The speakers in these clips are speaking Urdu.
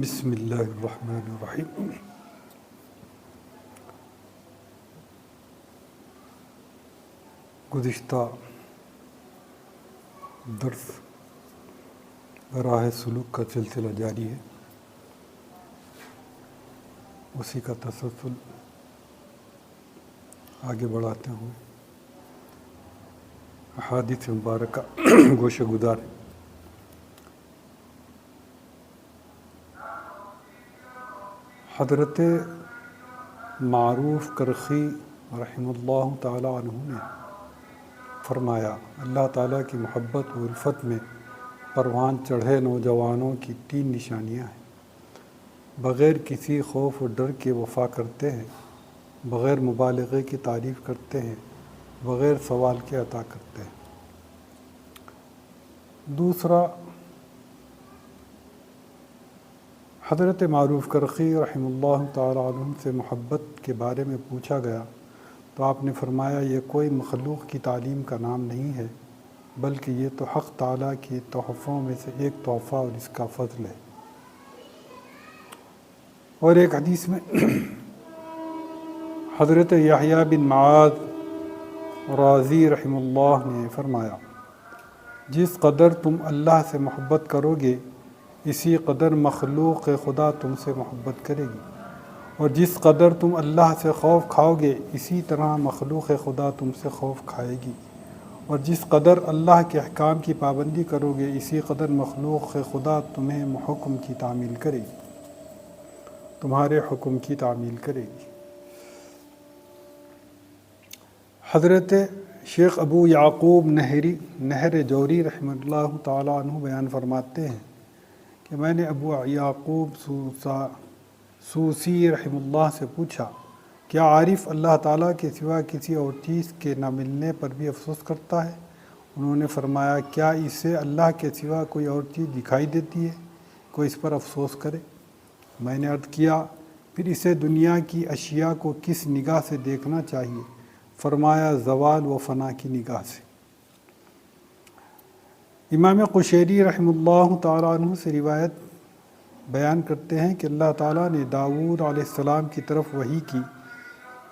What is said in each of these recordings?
بسم اللہ الرحمن الرحیم۔ گزشتہ درس راہ سلوک کا سلسلہ جاری ہے، اسی کا تسلسل آگے بڑھاتے ہوئے احادیث مبارکہ گوشہ گزار ہے۔ حضرت معروف کرخی رحمہ اللہ تعالی عنہ نے فرمایا، اللہ تعالیٰ کی محبت و الفت میں پروان چڑھے نوجوانوں کی 3 نشانیاں ہیں۔ بغیر کسی خوف و ڈر کے وفا کرتے ہیں، بغیر مبالغے کی تعریف کرتے ہیں، بغیر سوال کے عطا کرتے ہیں۔ دوسرا، حضرت معروف کرخی رحمہ اللہ تعالی عنہ سے محبت کے بارے میں پوچھا گیا تو آپ نے فرمایا، یہ کوئی مخلوق کی تعلیم کا نام نہیں ہے، بلکہ یہ تو حق تعالیٰ کے تحفوں میں سے ایک تحفہ اور اس کا فضل ہے۔ اور ایک حدیث میں حضرت یحییٰ بن معاذ رازی رحمہ اللہ نے فرمایا، جس قدر تم اللہ سے محبت کرو گے اسی قدر مخلوق خدا تم سے محبت کرے گی، اور جس قدر تم اللہ سے خوف کھاؤ گے اسی طرح مخلوق خدا تم سے خوف کھائے گی، اور جس قدر اللہ کے احکام کی پابندی کرو گے اسی قدر مخلوق خدا تمہیں حکم کی تعمیل کرے گی، تمہارے حکم کی تعمیل کرے گی۔ حضرت شیخ ابو یعقوب نہر جوری رحمہ اللہ تعالی عنہ بیان فرماتے ہیں کہ میں نے ابو یعقوب سوسی رحمہ اللہ سے پوچھا، کیا عارف اللہ تعالیٰ کے سوا کسی اور چیز کے نہ ملنے پر بھی افسوس کرتا ہے؟ انہوں نے فرمایا، کیا اسے اللہ کے سوا کوئی اور چیز دکھائی دیتی ہے کوئی اس پر افسوس کرے؟ میں نے عرض کیا، پھر اسے دنیا کی اشیاء کو کس نگاہ سے دیکھنا چاہیے؟ فرمایا، زوال و فنا کی نگاہ سے۔ امام قشیری رحمہ اللہ تعالیٰ عنہ سے روایت بیان کرتے ہیں کہ اللہ تعالیٰ نے داؤد علیہ السلام کی طرف وحی کی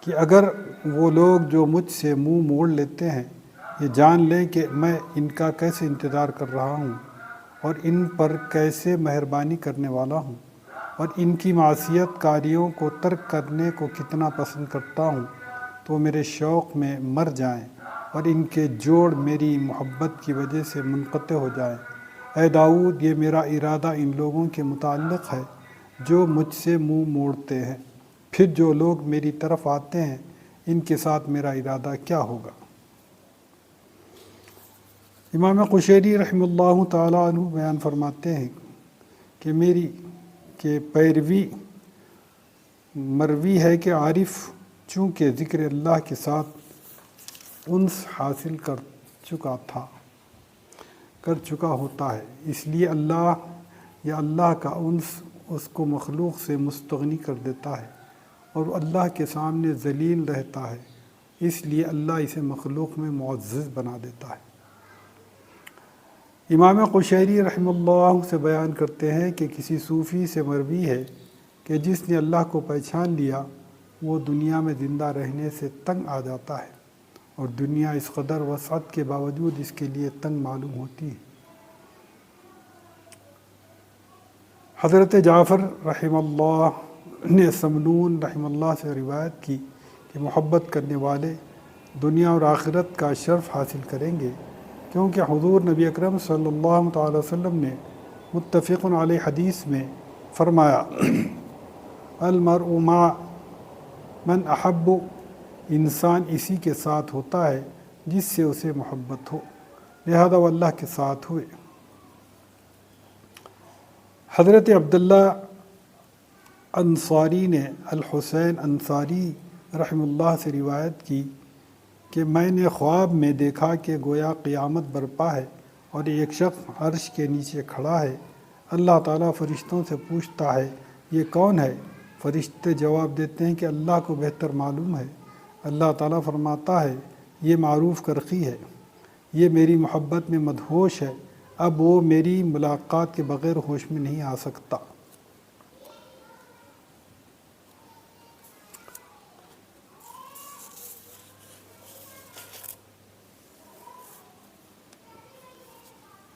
کہ اگر وہ لوگ جو مجھ سے منہ موڑ لیتے ہیں یہ جان لیں کہ میں ان کا کیسے انتظار کر رہا ہوں اور ان پر کیسے مہربانی کرنے والا ہوں اور ان کی معصیت کاریوں کو ترک کرنے کو کتنا پسند کرتا ہوں، تو میرے شوق میں مر جائیں اور ان کے جوڑ میری محبت کی وجہ سے منقطع ہو جائیں۔ اے داؤد، یہ میرا ارادہ ان لوگوں کے متعلق ہے جو مجھ سے منہ موڑتے ہیں، پھر جو لوگ میری طرف آتے ہیں ان کے ساتھ میرا ارادہ کیا ہوگا؟ امام قشیری رحمہ اللہ تعالی عنہ بیان فرماتے ہیں کہ میری پیروی مروی ہے کہ عارف چونکہ ذکر اللہ کے ساتھ انس حاصل کر چکا ہوتا ہے، اس لیے اللہ کا انس اس کو مخلوق سے مستغنی کر دیتا ہے اور اللہ کے سامنے ذلیل رہتا ہے، اس لیے اللہ اسے مخلوق میں معزز بنا دیتا ہے۔ امام قشیری رحمہ اللہ سے بیان کرتے ہیں کہ کسی صوفی سے مروی ہے کہ جس نے اللہ کو پہچان لیا وہ دنیا میں زندہ رہنے سے تنگ آ جاتا ہے، اور دنیا اس قدر وسعت کے باوجود اس کے لیے تنگ معلوم ہوتی ہے۔ حضرت جعفر رحمہ اللہ نے سمنون رحمہ اللہ سے روایت کی کہ محبت کرنے والے دنیا اور آخرت کا شرف حاصل کریں گے، کیونکہ حضور نبی اکرم صلی اللہ تعالی وسلم نے متفق علیہ حدیث میں فرمایا، المرء مع من احب، انسان اسی کے ساتھ ہوتا ہے جس سے اسے محبت ہو، لہذا وہ اللہ کے ساتھ ہوئے۔ حضرت عبداللہ انصاری نے الحسین انصاری رحمہ اللہ سے روایت کی کہ میں نے خواب میں دیکھا کہ گویا قیامت برپا ہے اور ایک شخص عرش کے نیچے کھڑا ہے، اللہ تعالیٰ فرشتوں سے پوچھتا ہے، یہ کون ہے؟ فرشتے جواب دیتے ہیں کہ اللہ کو بہتر معلوم ہے۔ اللہ تعالیٰ فرماتا ہے، یہ معروف کرخی ہے، یہ میری محبت میں مدہوش ہے، اب وہ میری ملاقات کے بغیر ہوش میں نہیں آ سکتا۔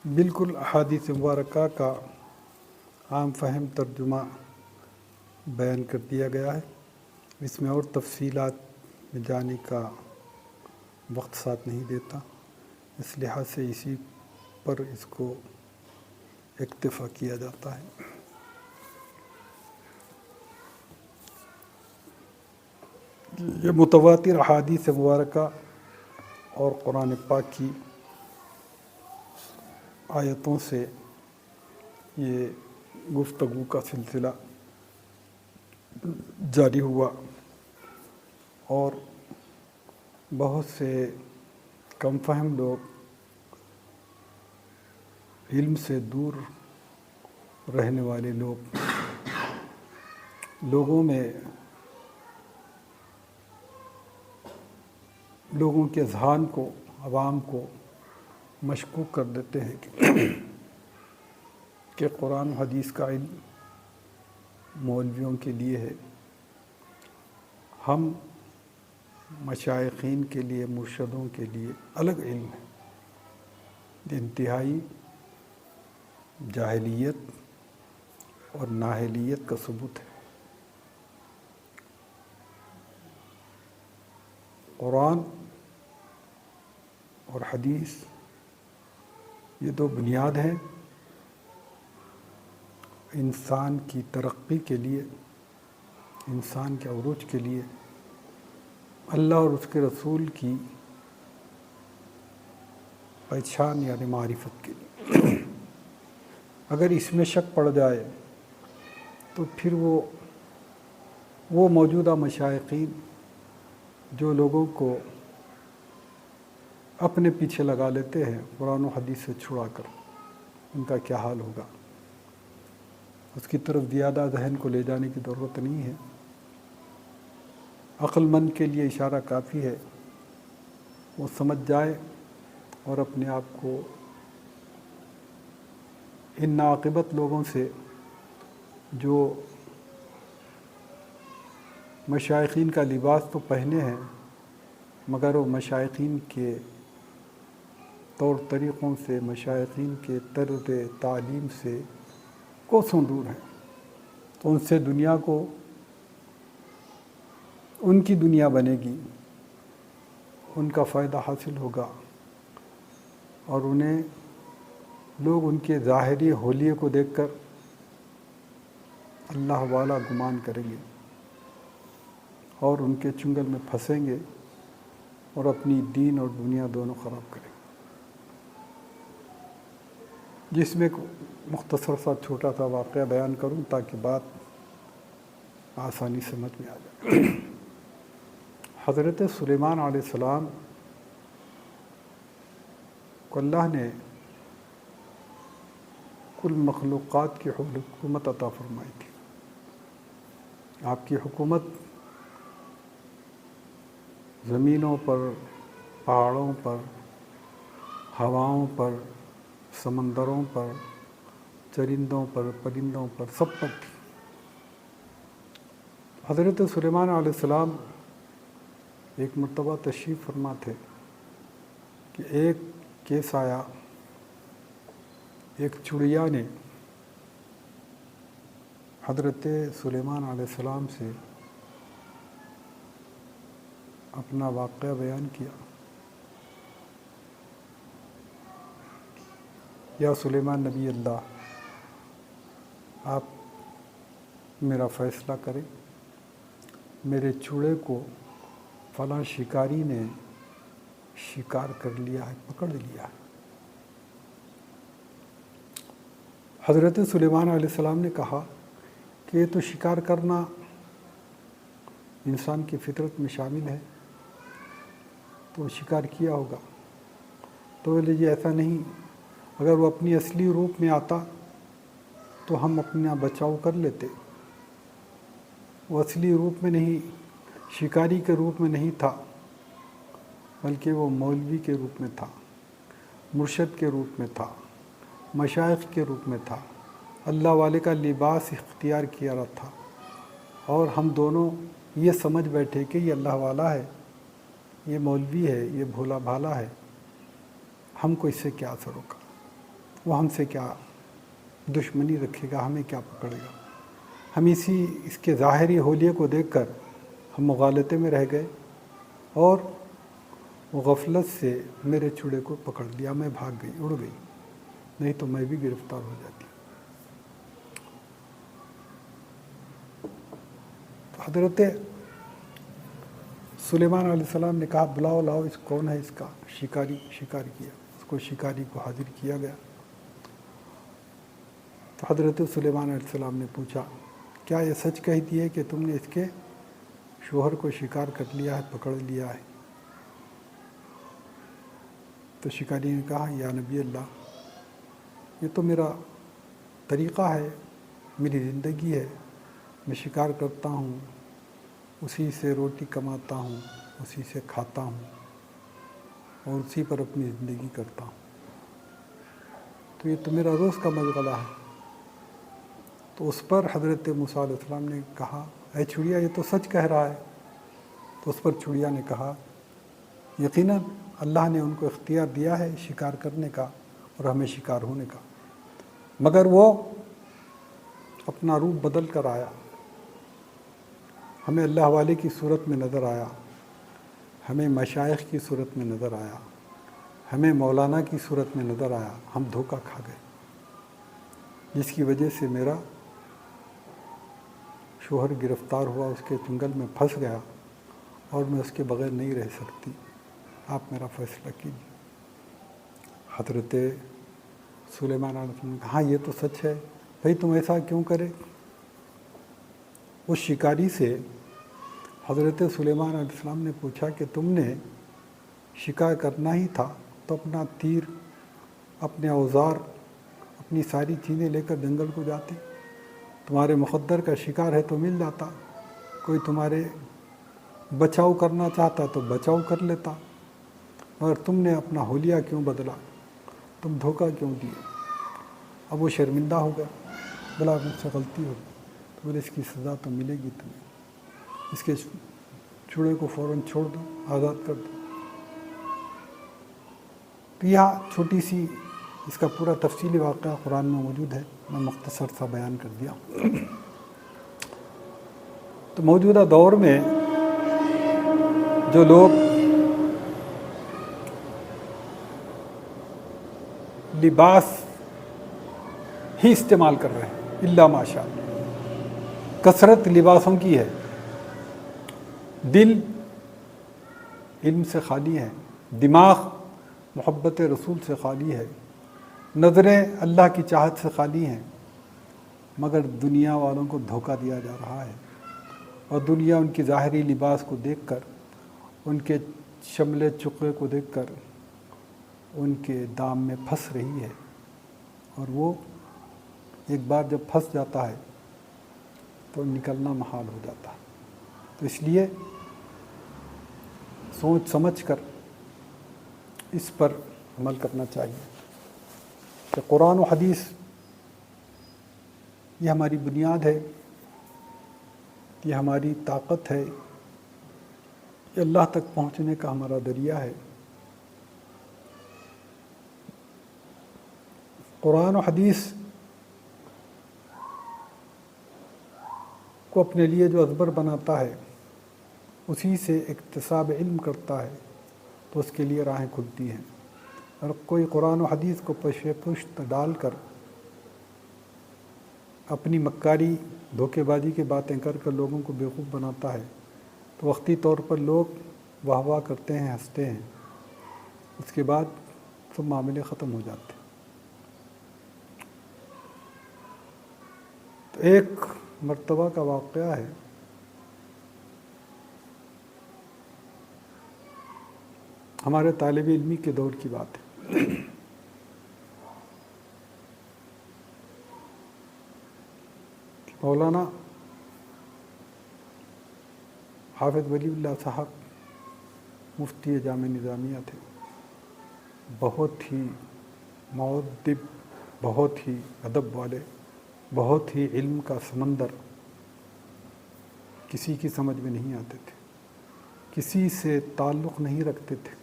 بالکل احادیث مبارکہ کا عام فہم ترجمہ بیان کر دیا گیا ہے، اس میں اور تفصیلات میں جانے کا وقت ساتھ نہیں دیتا، اس لحاظ سے اسی پر اس کو اکتفا کیا جاتا ہے۔ یہ متواتر احادیث مبارکہ اور قرآن پاک کی آیتوں سے یہ گفتگو کا سلسلہ جاری ہوا، اور بہت سے کم فہم لوگ، علم سے دور رہنے والے لوگوں کے ذہن کو، عوام کو مشکوک کر دیتے ہیں کہ قرآن و حدیث کا علم مولویوں کے لیے ہے، ہم مشائخین کے لیے، مرشدوں کے لیے الگ علم ہے۔ یہ انتہائی جاہلیت اور نااہلیت کا ثبوت ہے۔ قرآن اور حدیث یہ دو بنیاد ہیں انسان کی ترقی کے لیے، انسان کے عروج کے لیے، اللہ اور اس کے رسول کی پہچان یعنی معرفت کے لیے۔ اگر اس میں شک پڑ جائے تو پھر وہ موجودہ مشائخین جو لوگوں کو اپنے پیچھے لگا لیتے ہیں قرآن و حدیث سے چھڑا کر، ان کا کیا حال ہوگا؟ اس کی طرف زیادہ ذہن کو لے جانے کی ضرورت نہیں ہے، عقل مند کے لیے اشارہ کافی ہے، وہ سمجھ جائے اور اپنے آپ کو ان ناعاقبت لوگوں سے، جو مشائخین کا لباس تو پہنے ہیں مگر وہ مشائخین کے طور طریقوں سے، مشائخین کے طرز تعلیم سے کوسوں دور ہیں، تو ان سے دنیا کو، ان کی دنیا بنے گی، ان کا فائدہ حاصل ہوگا، اور انہیں لوگ ان کے ظاہری حلیے کو دیکھ کر اللہ والا گمان کریں گے اور ان کے چنگل میں پھنسیں گے اور اپنی دین اور دنیا دونوں خراب کریں گے۔ جس میں مختصر سا چھوٹا سا واقعہ بیان کروں تاکہ بات آسانی سمجھ میں آ جائے۔ حضرت سلیمان علیہ السلام کو اللہ نے کل مخلوقات کی حکومت عطا فرمائی تھی۔ آپ کی حکومت زمینوں پر، پہاڑوں پر، ہواؤں پر، سمندروں پر، چرندوں پر، پرندوں پر، سب پر تھی۔ حضرت سلیمان علیہ السلام ایک مرتبہ تشریف فرما تھے کہ ایک کیس آیا، ایک چڑیا نے حضرت سلیمان علیہ السلام سے اپنا واقعہ بیان کیا، یا سلیمان نبی اللہ، آپ میرا فیصلہ کریں، میرے چوڑے کو فلاں شکاری نے شکار کر لیا ہے، پکڑ لیا ہے۔ حضرت سلیمان علیہ السلام نے کہا کہ یہ تو شکار کرنا انسان کی فطرت میں شامل ہے، تو شکار کیا ہوگا۔ تو بولے جی ایسا نہیں، اگر وہ اپنی اصلی روپ میں آتا تو ہم اپنا بچاؤ کر لیتے۔ وہ اصلی روپ میں نہیں، شکاری کے روپ میں نہیں تھا، بلکہ وہ مولوی کے روپ میں تھا، مرشد کے روپ میں تھا، مشائخ کے روپ میں تھا، اللہ والے کا لباس اختیار کیا رہا تھا، اور ہم دونوں یہ سمجھ بیٹھے کہ یہ اللہ والا ہے، یہ مولوی ہے، یہ بھولا بھالا ہے، ہم کو اس سے کیا اثر ہوگا۔ وہ ہم سے کیا دشمنی رکھے گا، ہمیں کیا پکڑے گا؟ ہم اس کے ظاہری حلیے کو دیکھ کر ہم مغالطے میں رہ گئے اور وہ غفلت سے میرے چوڑے کو پکڑ لیا، میں بھاگ گئی، اڑ گئی، نہیں تو میں بھی گرفتار ہو جاتی۔ تو حضرت سلیمان علیہ السلام نے کہا بلاؤ لاؤ، اس کون ہے اس کا شکاری؟ شکار کیا، اس کو شکاری کو حاضر کیا گیا۔ تو حضرت سلیمان علیہ السلام نے پوچھا کیا یہ سچ کہتی ہے کہ تم نے اس کے شوہر کو شکار کر لیا ہے، پکڑ لیا ہے؟ تو شکاری نے کہا یا نبی اللہ، یہ تو میرا طریقہ ہے، میری زندگی ہے، میں شکار کرتا ہوں، اسی سے روٹی کماتا ہوں، اسی سے کھاتا ہوں اور اسی پر اپنی زندگی کرتا ہوں، تو یہ تو میرا روز کا مشغلہ ہے۔ تو اس پر حضرت موسیٰ علیہ السلام نے کہا اے چڑیا، یہ تو سچ کہہ رہا ہے۔ تو اس پر چڑیا نے کہا یقیناً اللہ نے ان کو اختیار دیا ہے شکار کرنے کا اور ہمیں شکار ہونے کا، مگر وہ اپنا روپ بدل کر آیا، ہمیں اللہ والے کی صورت میں نظر آیا، ہمیں مشائخ کی صورت میں نظر آیا، ہمیں مولانا کی صورت میں نظر آیا، ہم دھوکہ کھا گئے، جس کی وجہ سے میرا شوہر گرفتار ہوا، اس کے چنگل میں پھنس گیا اور میں اس کے بغیر نہیں رہ سکتی، آپ میرا فیصلہ کیجیے۔ حضرت سلیمان علیہ السلام نے کہا ہاں یہ تو سچ ہے، بھائی تم ایسا کیوں کرے؟ اس شکاری سے حضرت سلیمان علیہ السلام نے پوچھا کہ تم نے شکار کرنا ہی تھا تو اپنا تیر، اپنے اوزار، اپنی ساری چیزیں لے کر جنگل کو جاتے، تمہارے مقدر کا شکار ہے تو مل جاتا، کوئی تمہارے بچاؤ کرنا چاہتا تو بچاؤ کر لیتا، مگر تم نے اپنا حلیہ کیوں بدلا، تم دھوکہ کیوں دیے؟ اب وہ شرمندہ ہو گیا، بلا مجھ سے غلطی ہو گئی، تو بولے اس کی سزا تو ملے گی تمہیں، اس کے چوڑے کو فوراً چھوڑ دو، آزاد کر دو۔ تو یہاں چھوٹی سی اس کا پورا تفصیلی واقعہ قرآن میں موجود ہے، میں مختصر سا بیان کر دیا۔ تو موجودہ دور میں جو لوگ لباس ہی استعمال کر رہے ہیں، الا ماشاء اللہ، کثرت لباسوں کی ہے، دل علم سے خالی ہے، دماغ محبت رسول سے خالی ہے، نظریں اللہ کی چاہت سے خالی ہیں، مگر دنیا والوں کو دھوکہ دیا جا رہا ہے، اور دنیا ان کی ظاہری لباس کو دیکھ کر، ان کے شملے چقے کو دیکھ کر ان کے دام میں پھنس رہی ہے، اور وہ ایک بار جب پھنس جاتا ہے تو نکلنا محال ہو جاتا ہے۔ تو اس لیے سوچ سمجھ کر اس پر عمل کرنا چاہیے کہ قرآن و حدیث یہ ہماری بنیاد ہے، یہ ہماری طاقت ہے، یہ اللہ تک پہنچنے کا ہمارا ذریعہ ہے۔ قرآن و حدیث کو اپنے لیے جو ازبر بناتا ہے، اسی سے اکتساب علم کرتا ہے، تو اس کے لیے راہیں کھلتی ہیں، اور کوئی قرآن و حدیث کو پیش پشت ڈال کر اپنی مکاری دھوکے بازی کی باتیں کر کر لوگوں کو بیوقوف بناتا ہے، تو وقتی طور پر لوگ واہ واہ کرتے ہیں، ہنستے ہیں، اس کے بعد سب معاملے ختم ہو جاتے ہیں۔ تو ایک مرتبہ کا واقعہ ہے، ہمارے طالب علمی کے دور کی بات ہے۔ مولانا حافظ ولی اللہ صاحب مفتی جامع نظامیہ تھے، بہت ہی مؤدب، بہت ہی ادب والے، بہت ہی علم کا سمندر، کسی کی سمجھ میں نہیں آتے تھے، کسی سے تعلق نہیں رکھتے تھے،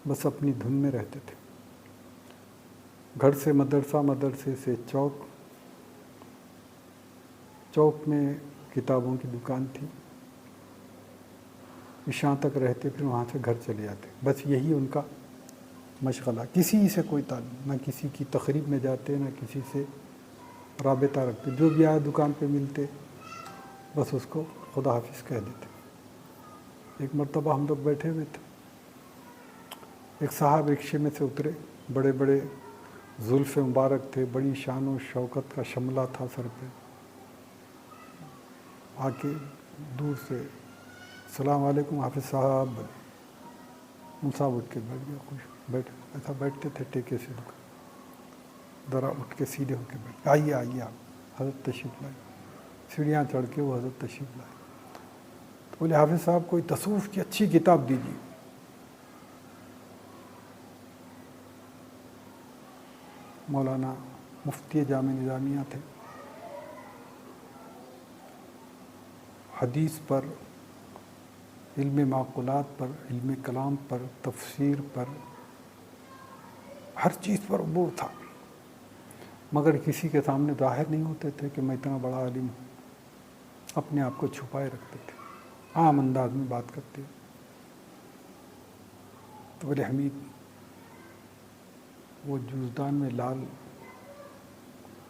بس اپنی دھن میں رہتے تھے۔ گھر سے مدرسہ، مدرسے سے چوک، چوک میں کتابوں کی دکان تھی، عشاء تک رہتے پھر وہاں سے گھر چلے جاتے، بس یہی ان کا مشغلہ، کسی سے کوئی تعلق، نہ کسی کی تقریب میں جاتے نہ کسی سے رابطہ رکھتے، جو بھی آئے دکان پہ ملتے بس اس کو خدا حافظ کہہ دیتے۔ ایک مرتبہ ہم لوگ بیٹھے ہوئے تھے، ایک صاحب رکشے میں سے اترے، بڑے بڑے زلف مبارک تھے، بڑی شان و شوکت کا شملہ تھا سر پہ، آ کے دور سے السلام علیکم حافظ صاحب بولے، ان صاحب اٹھ کے بیٹھ گیا، خوش بیٹھ، ایسا بیٹھتے تھے ٹیکے سے رکا، ذرا اٹھ کے سیدھے ہو کے بیٹھ، آئیے آئیے آپ، حضرت تشریف لائے، سیڑھیاں چڑھ کے وہ حضرت تشریف لائے، تو بولے حافظ صاحب کوئی تصوف کی اچھی کتاب دیجیے۔ مولانا مفتی جامع نظامیہ تھے، حدیث پر، علم معقولات پر، علم کلام پر، تفسیر پر، ہر چیز پر عبور تھا، مگر کسی کے سامنے ظاہر نہیں ہوتے تھے کہ میں اتنا بڑا عالم ہوں، اپنے آپ کو چھپائے رکھتے تھے، عام انداز میں بات کرتے۔ تو بولے حمید وہ جوزدان میں، لال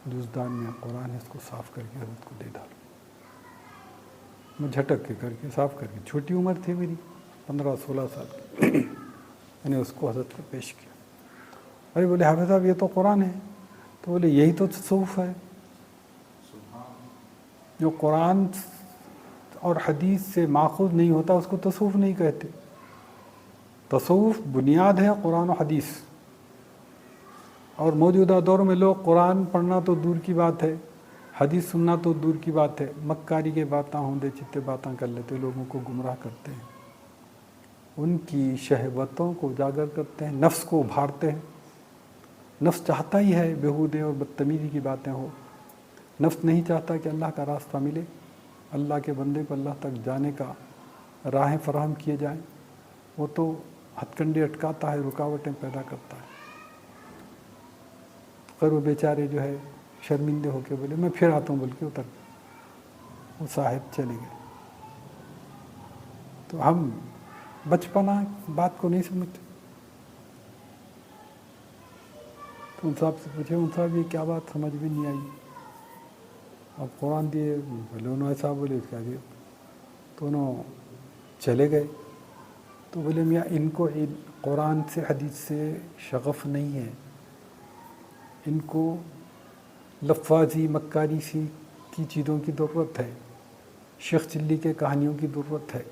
جوزدان میں قرآن ہے، اس کو صاف کر کے حضرت کو دے ڈالو۔ میں جھٹک کے کر کے صاف کر کے، چھوٹی عمر تھی میری 15-16 سال کی، میں نے اس کو حضرت کو پیش کیا۔ ارے بولے حافظ صاحب یہ تو قرآن ہے، تو بولے یہی تو تصوف ہے، جو قرآن اور حدیث سے ماخوذ نہیں ہوتا اس کو تصوف نہیں کہتے، تصوف بنیاد ہے قرآن و حدیث، اور موجودہ دور میں لوگ قرآن پڑھنا تو دور کی بات ہے، حدیث سننا تو دور کی بات ہے، مکاری کے باتاں ہوندے چتے باتاں کر لیتے، لوگوں کو گمراہ کرتے ہیں، ان کی شہوتوں کو اجاگر کرتے ہیں، نفس کو ابھارتے ہیں۔ نفس چاہتا ہی ہے بیہودے اور بدتمیزی کی باتیں ہو، نفس نہیں چاہتا کہ اللہ کا راستہ ملے، اللہ کے بندے کو اللہ تک جانے کا راہیں فراہم کیے جائیں، وہ تو ہتھ کنڈے اٹکاتا ہے، رکاوٹیں پیدا کرتا ہے۔ خیر وہ بیچارے جو ہے شرمندے ہو کے بولے میں پھر آتا ہوں، بول کے اتر گئے، وہ صاحب چلے گئے۔ تو ہم بچپنا بات کو نہیں سمجھتے، تو ان صاحب سے پوچھے ان صاحب یہ کیا بات سمجھ میں نہیں آئی، اب قرآن دیے، بولے انہوں ایسا بولے اس کا دیا، تو انہوں چلے گئے۔ تو بولے میاں ان کو قرآن سے حدیث سے شغف نہیں ہے، ان کو لفاظی مکاری سی کی چیزوں کی ضرورت ہے، شیخ چلی کے کہانیوں کی ضرورت ہے،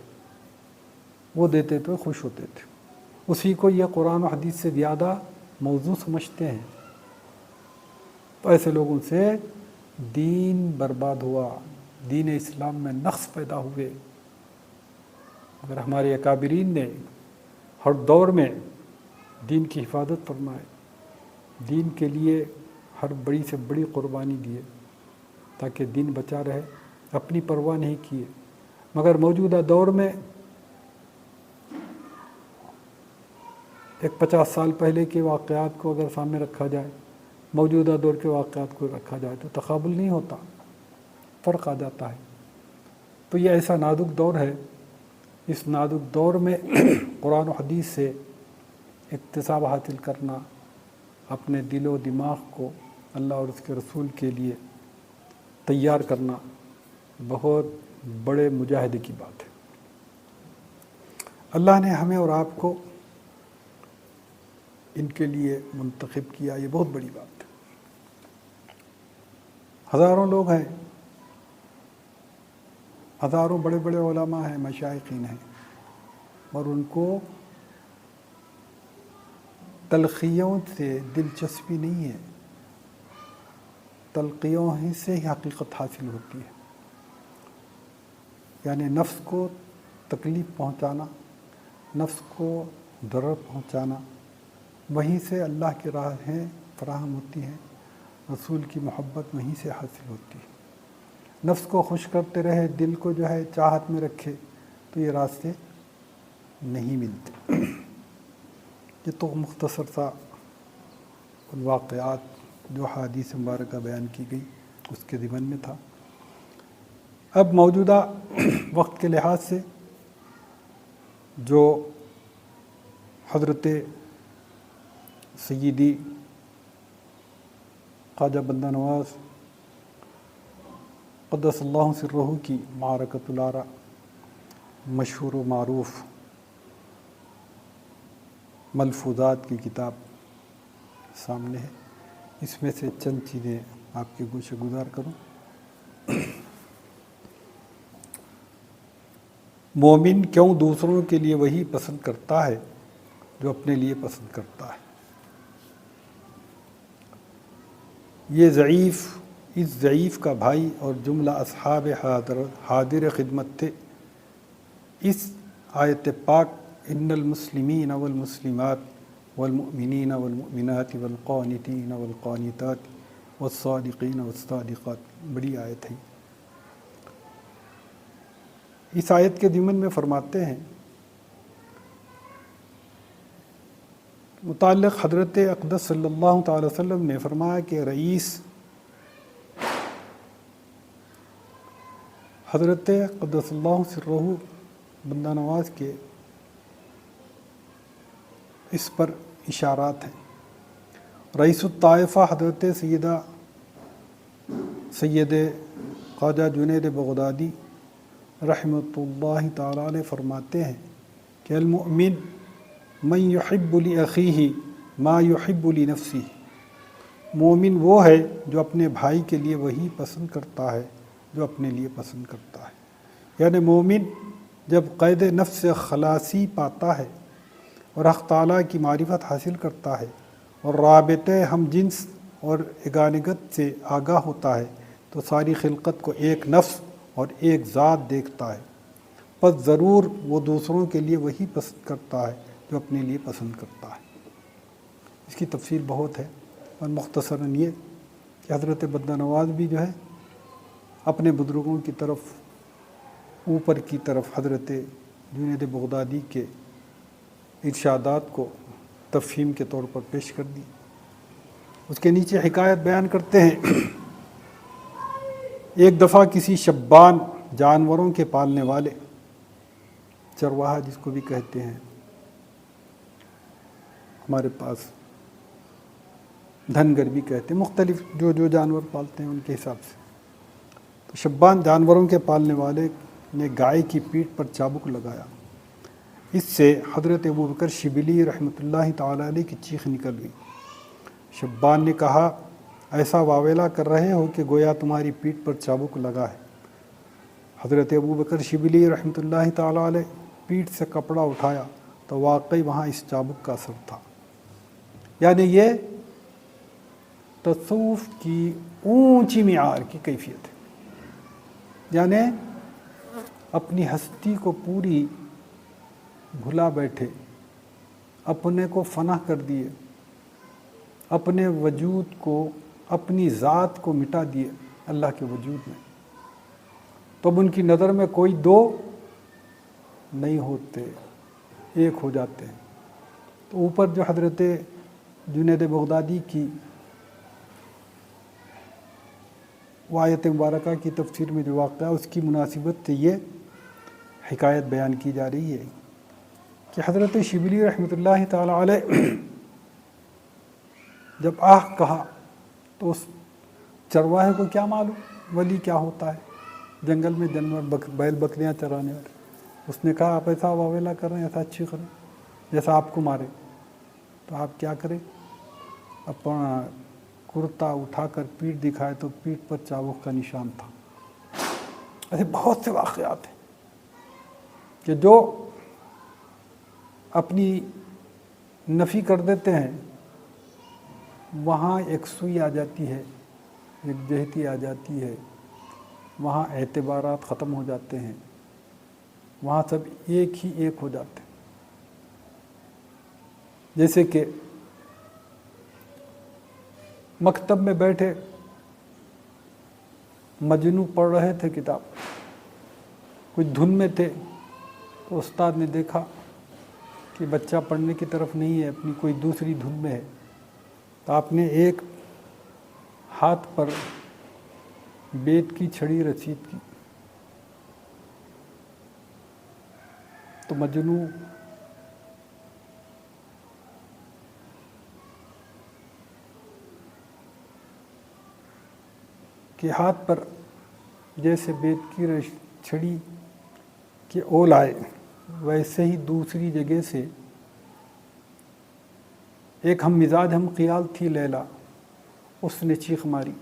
وہ دیتے تو خوش ہوتے تھے، اسی کو یہ قرآن و حدیث سے زیادہ موضوع سمجھتے ہیں۔ تو ایسے لوگوں سے دین برباد ہوا، دین اسلام میں نقص پیدا ہوئے۔ اگر ہمارے اکابرین نے ہر دور میں دین کی حفاظت فرمائے، دین کے لیے ہر بڑی سے بڑی قربانی دیے تاکہ دین بچا رہے، اپنی پرواہ نہیں کیے، مگر موجودہ دور میں ایک 50 سال پہلے کے واقعات کو اگر سامنے رکھا جائے، موجودہ دور کے واقعات کو رکھا جائے تو تقابل نہیں ہوتا، فرق آ جاتا ہے۔ تو یہ ایسا نازک دور ہے، اس نازک دور میں قرآن و حدیث سے اکتساب حاصل کرنا، اپنے دل و دماغ کو اللہ اور اس کے رسول کے لیے تیار کرنا بہت بڑے مجاہدے کی بات ہے۔ اللہ نے ہمیں اور آپ کو ان کے لیے منتخب کیا، یہ بہت بڑی بات ہے۔ ہزاروں لوگ ہیں، ہزاروں بڑے بڑے علماء ہیں، مشائخین ہیں، اور ان کو تلخیوں سے دلچسپی نہیں ہے، تلقیوں ہی سے ہی حقیقت حاصل ہوتی ہے، یعنی نفس کو تکلیف پہنچانا، نفس کو ضرر پہنچانا، وہیں سے اللہ کی راہیں فراہم ہوتی ہیں، رسول کی محبت وہیں سے حاصل ہوتی ہے۔ نفس کو خوش کرتے رہے، دل کو جو ہے چاہت میں رکھے، تو یہ راستے نہیں ملتے۔ یہ تو مختصر سا ان واقعات جو حدیث مبارکہ بیان کی گئی اس کے ضمن میں تھا۔ اب موجودہ وقت کے لحاظ سے جو حضرت سیدی خواجہ بندہ نواز قدس اللہ سرہ کی معرکۃ الآراء مشہور و معروف ملفوظات کی کتاب سامنے ہے، اس میں سے چند چیزیں آپ کے گوشے گزار کروں۔ مومن کیوں دوسروں کے لیے وہی پسند کرتا ہے جو اپنے لیے پسند کرتا ہے؟ یہ اس ضعیف کا بھائی اور جملہ اصحاب حاضر خدمت تھے۔ اس آیت پاک ان المسلمین والمسلمات والمؤمنین والمؤمنات والقانتین والقانتات والصادقین والصادقات، بڑی آیت ہے۔ اس آیت کے ضمن میں فرماتے ہیں متعلق حضرت اقدس صلی اللہ تعالی وسلم نے فرمایا کہ رئیس حضرت قدس اللہ سرہ بندہ نواز کے اس پر اشارات ہیں۔ رئیس الطائفہ حضرت سید خواجہ جنید بغدادی رحمۃ اللہ تعالی علیہ فرماتے ہیں کہ المؤمن من یحب لأخیہ ما یحب لنفسہ، مومن وہ ہے جو اپنے بھائی کے لیے وہی پسند کرتا ہے جو اپنے لیے پسند کرتا ہے۔ یعنی مومن جب قید نفس سے خلاصی پاتا ہے اور حق تعالیٰ کی معرفت حاصل کرتا ہے اور رابطے ہم جنس اور یگانگت سے آگاہ ہوتا ہے تو ساری خلقت کو ایک نفس اور ایک ذات دیکھتا ہے، پس ضرور وہ دوسروں کے لیے وہی پسند کرتا ہے جو اپنے لیے پسند کرتا ہے۔ اس کی تفصیل بہت ہے اور مختصراً یہ کہ حضرت بندہ نواز بھی جو ہے اپنے بزرگوں کی طرف اوپر کی طرف حضرت جنید بغدادی کے ارشادات کو تفہیم کے طور پر پیش کر دی۔ اس کے نیچے حکایت بیان کرتے ہیں، ایک دفعہ کسی شبان جانوروں کے پالنے والے، چرواہا جس کو بھی کہتے ہیں ہمارے پاس، دھنگر بھی کہتے ہیں، مختلف جو جانور پالتے ہیں ان کے حساب سے، تو شبان جانوروں کے پالنے والے نے گائے کی پیٹھ پر چابک لگایا۔ اس سے حضرت ابوبکر شبلی رحمۃ اللہ تعالی علیہ کی چیخ نکل گئی۔ شبان نے کہا ایسا واویلا کر رہے ہو کہ گویا تمہاری پیٹھ پر چابک لگا ہے۔ حضرت ابوبکر شبلی رحمۃ اللہ تعالی علیہ پیٹھ سے کپڑا اٹھایا تو واقعی وہاں اس چابک کا اثر تھا۔ یعنی یہ تصوف کی اونچی معیار کی کیفیت ہے، یعنی اپنی ہستی کو پوری بھلا بیٹھے، اپنے کو فنا کر دیے، اپنے وجود کو، اپنی ذات کو مٹا دیے اللہ کے وجود میں، تب ان کی نظر میں کوئی دو نہیں ہوتے، ایک ہو جاتے ہیں۔ تو اوپر جو حضرت جنید بغدادی کی آیت مبارکہ کی تفسیر میں جو واقعہ اس کی مناسبت سے یہ حکایت بیان کی جا رہی ہے کہ حضرت شبلی رحمۃ اللہ تعالی علیہ جب آہ کہا تو اس چرواہے کو کیا معلوم ولی کیا ہوتا ہے، جنگل میں جانور بیل بکریاں چرانے والے، اس نے کہا آپ ایسا واویلا کر رہے ہیں، ایسا اچھی کریں جیسا آپ کو مارے، تو آپ کیا کریں، اپنا کرتا اٹھا کر پیٹھ دکھائے تو پیٹھ پر چابک کا نشان تھا۔ ایسے بہت سے واقعات ہیں کہ جو اپنی نفی کر دیتے ہیں، وہاں یکسوئی آ جاتی ہے، یکجہتی آ جاتی ہے، وہاں اعتبارات ختم ہو جاتے ہیں، وہاں سب ایک ہی ایک ہو جاتے ہیں۔ جیسے کہ مکتب میں بیٹھے مجنوں پڑھ رہے تھے کتاب، کچھ دھن میں تھے، تو استاد نے دیکھا کہ بچہ پڑھنے کی طرف نہیں ہے، اپنی کوئی دوسری دھن میں ہے، تو آپ نے ایک ہاتھ پر بیت کی چھڑی رسید کی تو مجنو کے ہاتھ پر جیسے بیت کی چھڑی کے اول آئے، ویسے ہی دوسری جگہ سے ایک ہم مزاج ہم خیال تھی لیلا، اس نے چیخ ماری،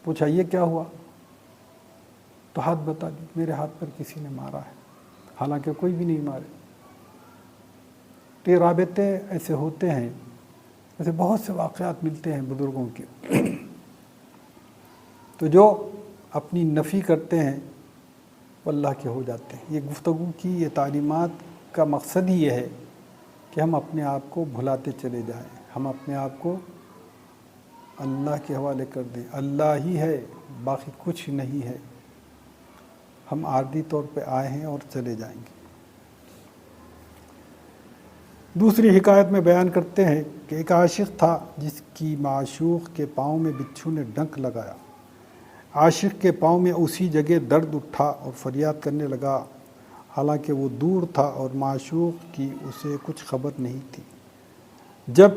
پوچھا یہ کیا ہوا؟ تو ہاتھ بتا دی، میرے ہاتھ پر کسی نے مارا ہے، حالانکہ کوئی بھی نہیں مارے۔ تو یہ رابطے ایسے ہوتے ہیں، ایسے بہت سے واقعات ملتے ہیں بزرگوں کے، تو جو اپنی نفی کرتے ہیں وہ اللہ کے ہو جاتے ہیں۔ یہ گفتگو کی، یہ تعلیمات کا مقصد ہی یہ ہے کہ ہم اپنے آپ کو بھلاتے چلے جائیں، ہم اپنے آپ کو اللہ کے حوالے کر دیں۔ اللہ ہی ہے، باقی کچھ نہیں ہے، ہم عارضی طور پہ آئے ہیں اور چلے جائیں گے۔ دوسری حکایت میں بیان کرتے ہیں کہ ایک عاشق تھا جس کی معشوق کے پاؤں میں بچھو نے ڈنک لگایا۔ عاشق کے پاؤں میں اسی جگہ درد اٹھا اور فریاد کرنے لگا، حالانکہ وہ دور تھا اور معشوق کی اسے کچھ خبر نہیں تھی۔ جب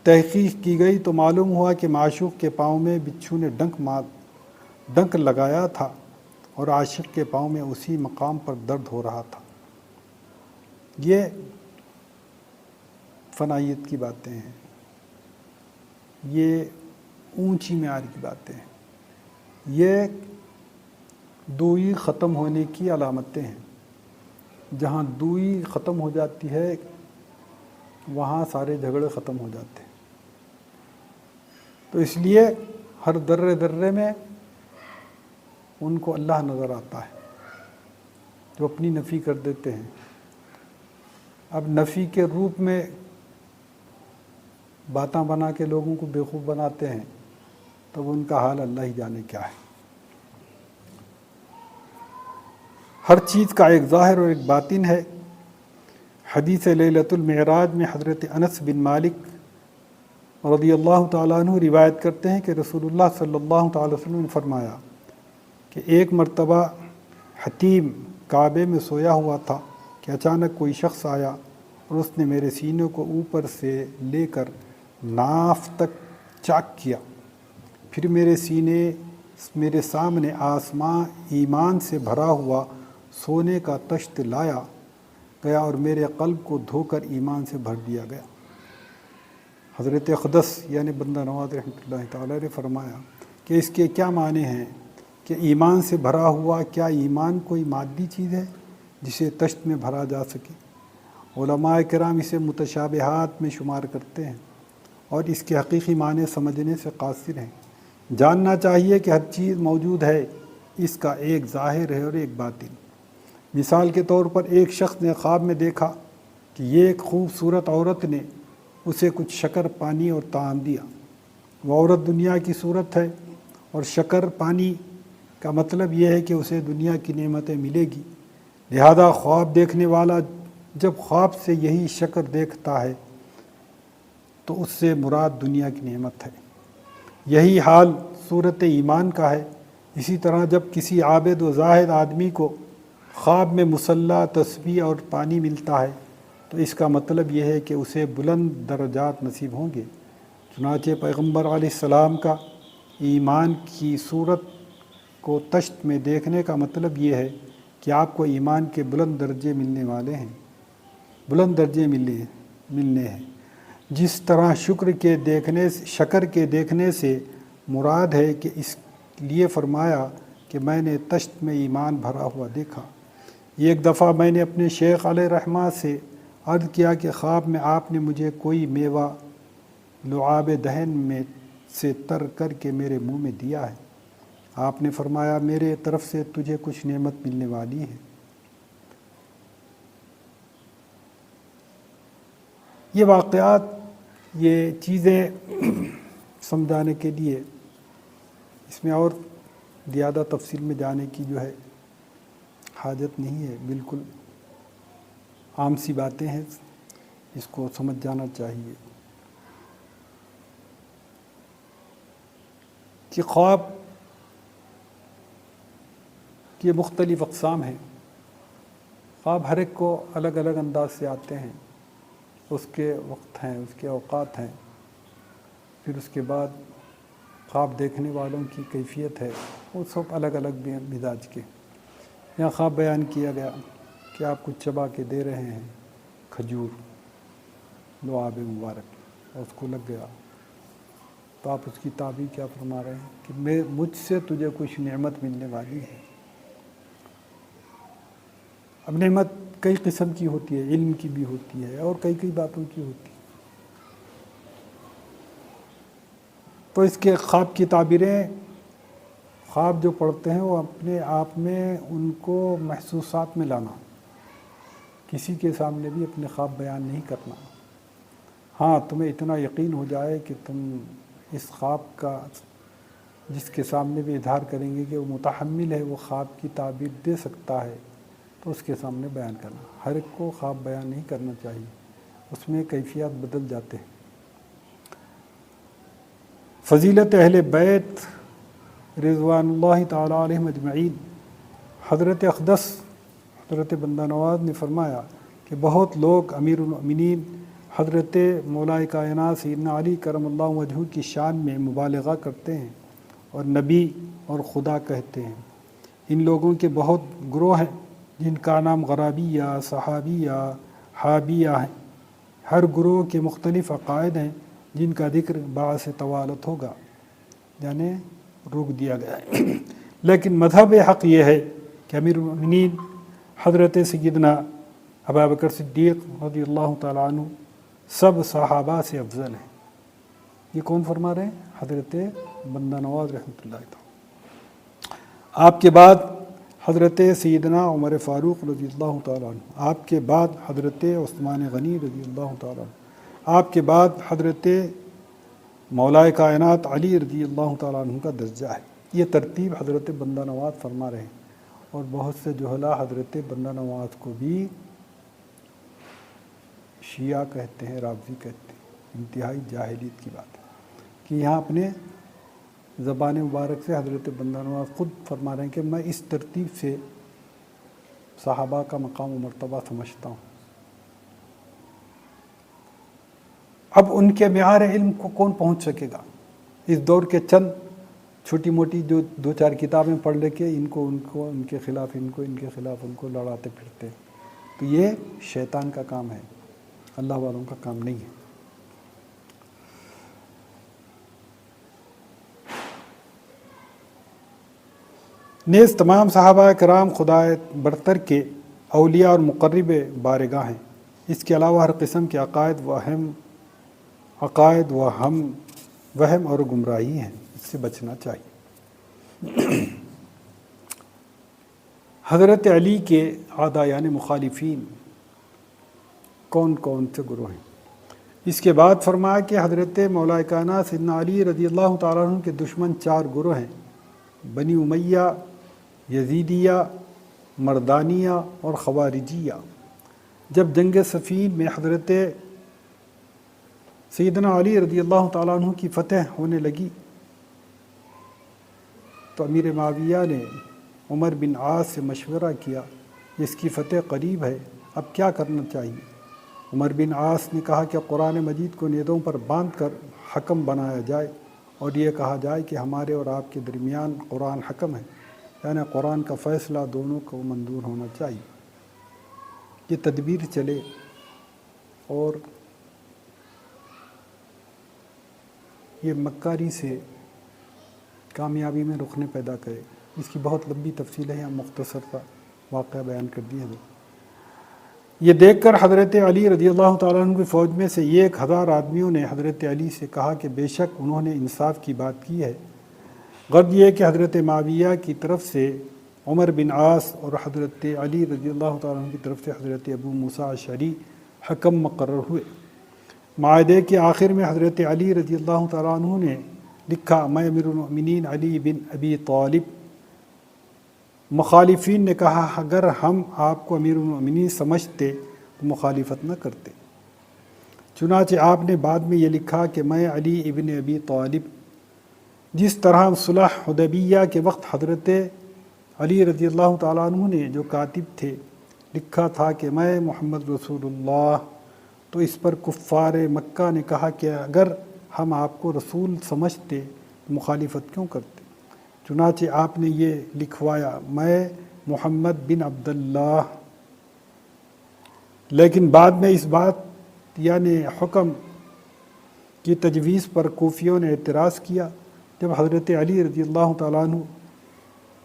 تحقیق کی گئی تو معلوم ہوا کہ معشوق کے پاؤں میں بچھو نے ڈنک لگایا تھا اور عاشق کے پاؤں میں اسی مقام پر درد ہو رہا تھا۔ یہ فنائیت کی باتیں ہیں، یہ اونچی معیار کی باتیں ہیں، یہ دوئی ختم ہونے کی علامتیں ہیں۔ جہاں دوئی ختم ہو جاتی ہے وہاں سارے جھگڑے ختم ہو جاتے ہیں۔ تو اس لیے ہر ذرے ذرے میں ان کو اللہ نظر آتا ہے جو اپنی نفی کر دیتے ہیں۔ اب نفی کے روپ میں باتاں بنا کے لوگوں کو بیوقوف بناتے ہیں، تو ان کا حال اللہ ہی جانے کیا ہے۔ ہر چیز کا ایک ظاہر اور ایک باطن ہے۔ حدیث لیلۃ المعراج میں حضرت انس بن مالک رضی اللہ تعالیٰ عنہ روایت کرتے ہیں کہ رسول اللہ صلی اللہ تعالی وسلم نے فرمایا کہ ایک مرتبہ حتیم کعبے میں سویا ہوا تھا کہ اچانک کوئی شخص آیا اور اس نے میرے سینے کو اوپر سے لے کر ناف تک چاک کیا، پھر میرے سامنے آسمان ایمان سے بھرا ہوا سونے کا تشت لایا گیا اور میرے قلب کو دھو کر ایمان سے بھر دیا گیا۔ حضرت اقدس یعنی بندہ نواز رحمۃ اللہ تعالی نے فرمایا کہ اس کے کیا معنی ہیں کہ ایمان سے بھرا ہوا، کیا ایمان کوئی مادی چیز ہے جسے تشت میں بھرا جا سکے؟ علماء کرام اسے متشابہات میں شمار کرتے ہیں اور اس کے حقیقی معنی سمجھنے سے قاصر ہیں۔ جاننا چاہیے کہ ہر چیز موجود ہے، اس کا ایک ظاہر ہے اور ایک باطن۔ مثال کے طور پر ایک شخص نے خواب میں دیکھا کہ یہ ایک خوبصورت عورت نے اسے کچھ شکر، پانی اور طعام دیا۔ وہ عورت دنیا کی صورت ہے اور شکر پانی کا مطلب یہ ہے کہ اسے دنیا کی نعمتیں ملے گی، لہذا خواب دیکھنے والا جب خواب سے یہی شکر دیکھتا ہے تو اس سے مراد دنیا کی نعمت ہے۔ یہی حال صورت ایمان کا ہے۔ اسی طرح جب کسی عابد و زاہد آدمی کو خواب میں مصلی، تسبیح اور پانی ملتا ہے تو اس کا مطلب یہ ہے کہ اسے بلند درجات نصیب ہوں گے۔ چنانچہ پیغمبر علیہ السلام کا ایمان کی صورت کو تشت میں دیکھنے کا مطلب یہ ہے کہ آپ کو ایمان کے بلند درجے ملنے والے ہیں، بلند درجے ملنے ہیں۔ جس طرح شکر کے دیکھنے سے مراد ہے کہ اس لیے فرمایا کہ میں نے تشت میں ایمان بھرا ہوا دیکھا۔ ایک دفعہ میں نے اپنے شیخ علیہ رحمہ سے عرض کیا کہ خواب میں آپ نے مجھے کوئی میوہ لعاب دہن میں سے تر کر کے میرے منہ میں دیا ہے۔ آپ نے فرمایا میرے طرف سے تجھے کچھ نعمت ملنے والی ہے۔ یہ واقعات، یہ چیزیں سمجھانے کے لیے اس میں اور زیادہ تفصیل میں جانے کی جو ہے حاجت نہیں ہے، بالکل عام سی باتیں ہیں۔ اس کو سمجھ جانا چاہیے کہ خواب کی مختلف اقسام ہیں. خواب ہر ایک کو الگ الگ انداز سے آتے ہیں، اس کے وقت ہیں، اس کے اوقات ہیں. پھر اس کے بعد خواب دیکھنے والوں کی کیفیت ہے، وہ سب الگ الگ مزاج کے. یہاں خواب بیان کیا گیا کہ آپ کچھ چبا کے دے رہے ہیں کھجور لعاب مبارک، اور اس کو لگ گیا، تو آپ اس کی تعبیر کیا فرما رہے ہیں کہ مجھ سے تجھے کچھ نعمت ملنے والی ہے. اب نعمت کئی قسم کی ہوتی ہے، علم کی بھی ہوتی ہے اور کئی باتوں کی ہوتی ہے. تو اس کے خواب کی تعبیریں، خواب جو پڑھتے ہیں وہ اپنے آپ میں ان کو محسوسات میں لانا، کسی کے سامنے بھی اپنے خواب بیان نہیں کرنا. ہاں تمہیں اتنا یقین ہو جائے کہ تم اس خواب کا جس کے سامنے بھی اظہار کریں گے کہ وہ متحمل ہے، وہ خواب کی تعبیر دے سکتا ہے، تو اس کے سامنے بیان کرنا. ہر ایک کو خواب بیان نہیں کرنا چاہیے، اس میں کیفیات بدل جاتے ہیں. فضیلت اہل بیت رضوان اللہ تعالی علیہم اجمعین. حضرت اقدس حضرت بندہ نواز نے فرمایا کہ بہت لوگ امیر المؤمنین حضرت مولا کائنات سیدنا علی کرم اللہ وجہہ کی شان میں مبالغہ کرتے ہیں اور نبی اور خدا کہتے ہیں. ان لوگوں کے بہت گروہ ہیں جن کا نام غرابیہ، صحابیہ، حابیہ ہے. ہر گروہ کے مختلف عقائد ہیں جن کا ذکر باعث طوالت ہوگا، یعنی روک دیا گیا ہے. لیکن مذہب حق یہ ہے کہ امیر المؤمنین حضرت سیدنا ابوبکر صدیق رضی اللہ تعالیٰ عنہ سب صحابہ سے افضل ہیں. یہ کون فرما رہے ہیں؟ حضرت بندہ نواز رحمۃ اللہ تعالیٰ. آپ کے بعد حضرت سیدنا عمر فاروق رضی اللہ تعالیٰ عنہ، آپ کے بعد حضرت عثمان غنی رضی اللہ تعالیٰ عنہ، آپ کے بعد حضرت مولا کائنات علی رضی اللہ تعالیٰ عنہ کا درجہ ہے. یہ ترتیب حضرت بندہ نواز فرما رہے ہیں. اور بہت سے جہلا حضرت بندہ نواز کو بھی شیعہ کہتے ہیں، رافضی کہتے ہیں. انتہائی جاہلیت کی بات ہے کہ یہاں اپنے زبان مبارک سے حضرت بندہ نواز خود فرما رہے ہیں کہ میں اس ترتیب سے صحابہ کا مقام و مرتبہ سمجھتا ہوں. اب ان کے معیار علم کو کون پہنچ سکے گا؟ اس دور کے چند چھوٹی موٹی جو دو چار کتابیں پڑھ لے کے ان کو ان کے خلاف ان کے خلاف ان کو لڑاتے پھرتے. تو یہ شیطان کا کام ہے، اللہ والوں کا کام نہیں ہے. نیز تمام صحابہ کرام خدا برتر کے اولیاء اور مقرب بارگاہ ہیں. اس کے علاوہ ہر قسم کے عقائد وہم اور گمراہی ہیں، اس سے بچنا چاہیے. حضرت علی کے اعداء یعنی مخالفین کون کون سے گروہ ہیں؟ اس کے بعد فرمایا کہ حضرت مولا کائنات سیدنا علی رضی اللہ تعالیٰ عنہ کے دشمن 4 گروہ ہیں: بنی امیہ، یزیدیہ، مردانیہ اور خوارجیہ. جب جنگ صفین میں حضرت سیدنا علی رضی اللہ تعالیٰ عنہ کی فتح ہونے لگی تو امیر معاویہ نے عمر بن عاص سے مشورہ کیا، اس کی فتح قریب ہے، اب کیا کرنا چاہیے؟ عمر بن عاص نے کہا کہ قرآن مجید کو نیزوں پر باندھ کر حکم بنایا جائے اور یہ کہا جائے کہ ہمارے اور آپ کے درمیان قرآن حکم ہے، یعنی قرآن کا فیصلہ دونوں کو منظور ہونا چاہیے. یہ تدبیر چلے اور یہ مکاری سے کامیابی میں رخنے پیدا کرے. اس کی بہت لمبی تفصیل ہے، ہم مختصر کا واقعہ بیان کر دیا ہے. یہ دیکھ کر حضرت علی رضی اللہ تعالیٰ عنہ کی فوج میں سے 1000 آدمیوں نے حضرت علی سے کہا کہ بے شک انہوں نے انصاف کی بات کی ہے. غرض یہ کہ حضرت معاویہ کی طرف سے عمر بن عاص اور حضرت علی رضی اللہ تعالیٰ عنہ کی طرف سے حضرت ابو موسیٰ اشعری حکم مقرر ہوئے. معاہدے کے آخر میں حضرت علی رضی اللہ تعالیٰ عنہ نے لکھا: میں امیر المؤمنین علی بن ابی طالب. مخالفین نے کہا: اگر ہم آپ کو امیر المؤمنین سمجھتے تو مخالفت نہ کرتے. چنانچہ آپ نے بعد میں یہ لکھا کہ میں علی ابن ابی طالب، جس طرح صلح حدیبیہ کے وقت حضرت علی رضی اللہ تعالیٰ عنہ نے جو کاتب تھے لکھا تھا کہ میں محمد رسول اللہ، تو اس پر کفار مکہ نے کہا کہ اگر ہم آپ کو رسول سمجھتے مخالفت کیوں کرتے؟ چنانچہ آپ نے یہ لکھوایا میں محمد بن عبداللہ۔ لیکن بعد میں اس بات یعنی حکم کی تجویز پر کوفیوں نے اعتراض کیا۔ جب حضرت علی رضی اللہ تعالیٰ عنہ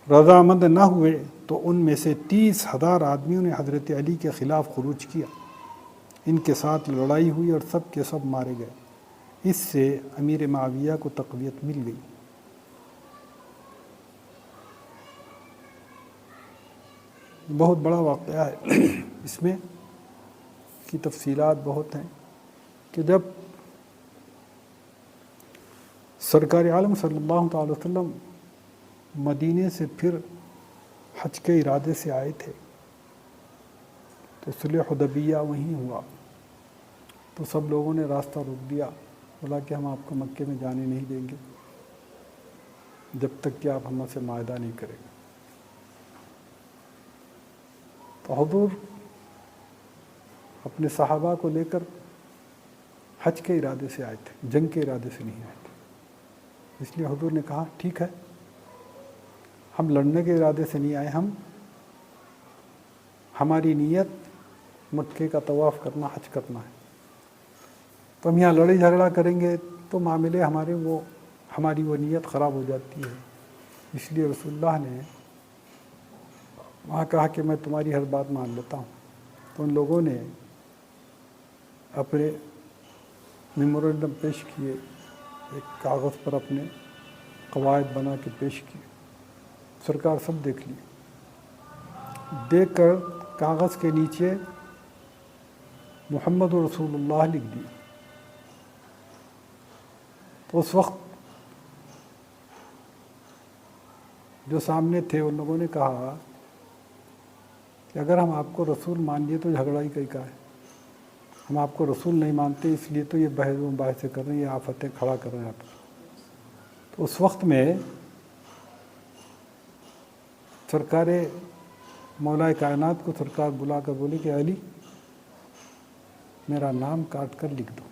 رضامند نہ ہوئے تو ان میں سے 30,000 آدمیوں نے حضرت علی کے خلاف خروج کیا۔ ان کے ساتھ لڑائی ہوئی اور سب کے سب مارے گئے۔ اس سے امیر معاویہ کو تقویت مل گئی۔ بہت بڑا واقعہ ہے، اس میں کی تفصیلات بہت ہیں کہ جب سرکار عالم صلی اللہ تعالی وسلم مدینے سے پھر حج کے ارادے سے آئے تھے تو صلح حدیبیہ وہیں ہوا، تو سب لوگوں نے راستہ روک دیا، بولا کہ ہم آپ کو مکے میں جانے نہیں دیں گے جب تک کہ آپ ہم سے معاہدہ نہیں کریں گے۔ تو حضور اپنے صحابہ کو لے کر حج کے ارادے سے آئے تھے، جنگ کے ارادے سے نہیں آئے تھے۔ اس لیے حضور نے کہا ٹھیک ہے، ہم لڑنے کے ارادے سے نہیں آئے، ہماری نیت مکے کا طواف کرنا، حج کرنا ہے، تو ہم یہاں لڑائی جھگڑا کریں گے تو معاملے ہماری وہ نیت خراب ہو جاتی ہے۔ اس لیے رسول اللہ نے وہاں کہا کہ میں تمہاری ہر بات مان لیتا ہوں۔ تو ان لوگوں نے اپنے میمورنڈم پیش کیے، ایک کاغذ پر اپنے قواعد بنا کے پیش کیے، سرکار سب دیکھ لی، دیکھ کر کاغذ کے نیچے محمد رسول اللہ لکھ دی۔ تو اس وقت جو سامنے تھے ان لوگوں نے کہا کہ اگر ہم آپ کو رسول مان لیے تو جھگڑا ہی کہیں کا ہے، ہم آپ کو رسول نہیں مانتے اس لیے تو یہ بحث و مباحثے کر رہے ہیں، یہ آفتیں کھڑا کر رہے ہیں آپ۔ تو اس وقت میں سرکار مولا کائنات کو سرکار بلا کر بولے کہ علی میرا نام کاٹ کر لکھ دو۔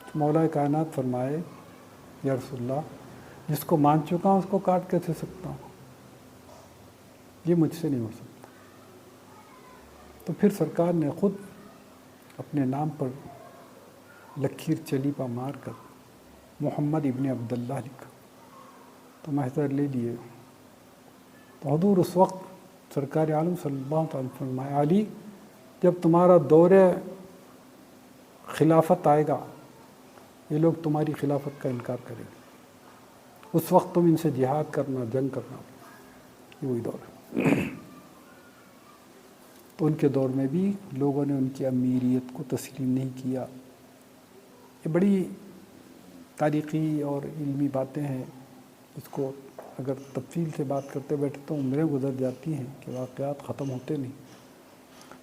تو مولا کائنات فرمائے یا رسول اللہ جس کو مان چکا ہوں اس کو کاٹ کیسے سکتا ہوں، یہ مجھ سے نہیں ہو سکتا۔ تو پھر سرکار نے خود اپنے نام پر لکیر چلی پا مار کر محمد ابن عبداللہ لکھا، تو محضر لے لیے۔ تو حضور اس وقت سرکار عالم صلی اللہ تعالی وسلم فرمایا علی جب تمہارا دور خلافت آئے گا یہ لوگ تمہاری خلافت کا انکار کریں گے، اس وقت تم ان سے جہاد کرنا، جنگ کرنا، یہ وہی دور ہے۔ تو ان کے دور میں بھی لوگوں نے ان کی امیریت کو تسلیم نہیں کیا۔ یہ بڑی تاریخی اور علمی باتیں ہیں، اس کو اگر تفصیل سے بات کرتے بیٹھے تو عمریں گزر جاتی ہیں کہ واقعات ختم ہوتے نہیں۔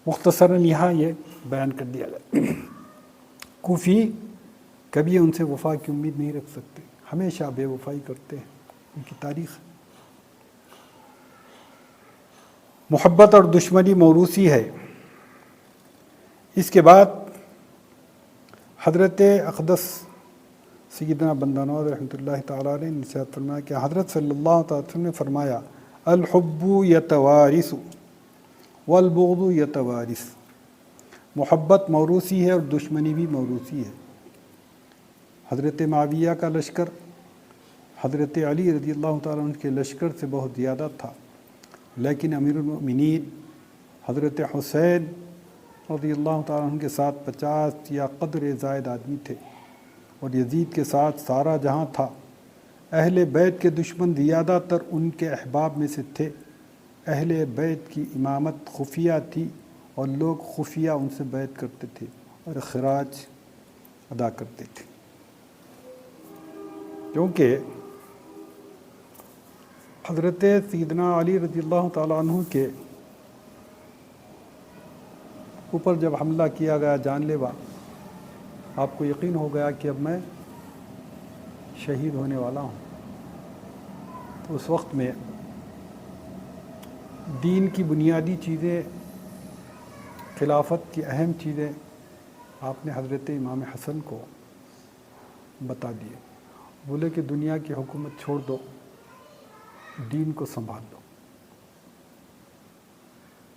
مختصراً یہاں یہ بیان کر دیا گیا۔ کوفی کبھی ان سے وفا کی امید نہیں رکھ سکتے، ہمیشہ بے وفائی کرتے ہیں، ان کی تاریخ۔ محبت اور دشمنی موروثی ہے۔ اس کے بعد حضرت اقدس سیدنا بندہ نواز رحمۃ اللہ تعالیٰ نے نصیحت فرمایا کہ حضرت صلی اللہ تعالی وسلم نے فرمایا الحب یتوارث والبغض یتوارث، محبت موروثی ہے اور دشمنی بھی موروثی ہے۔ حضرت معاویہ کا لشکر حضرت علی رضی اللہ تعالیٰ عنہ کے لشکر سے بہت زیادہ تھا، لیکن امیر المؤمنین حضرت حسین رضی اللہ تعالیٰ عنہ کے ساتھ 50 یا قدر زائد آدمی تھے، اور یزید کے ساتھ سارا جہاں تھا۔ اہل بیت کے دشمن زیادہ تر ان کے احباب میں سے تھے۔ اہل بیت کی امامت خفیہ تھی اور لوگ خفیہ ان سے بیعت کرتے تھے اور خراج ادا کرتے تھے، کیونکہ حضرت سیدنا علی رضی اللہ تعالیٰ عنہ کے اوپر جب حملہ کیا گیا جان لیوا، آپ کو یقین ہو گیا کہ اب میں شہید ہونے والا ہوں، تو اس وقت میں دین کی بنیادی چیزیں، خلافت کی اہم چیزیں آپ نے حضرت امام حسن کو بتا دیے. بولے کہ دنیا کی حکومت چھوڑ دو، دین کو سنبھال لو.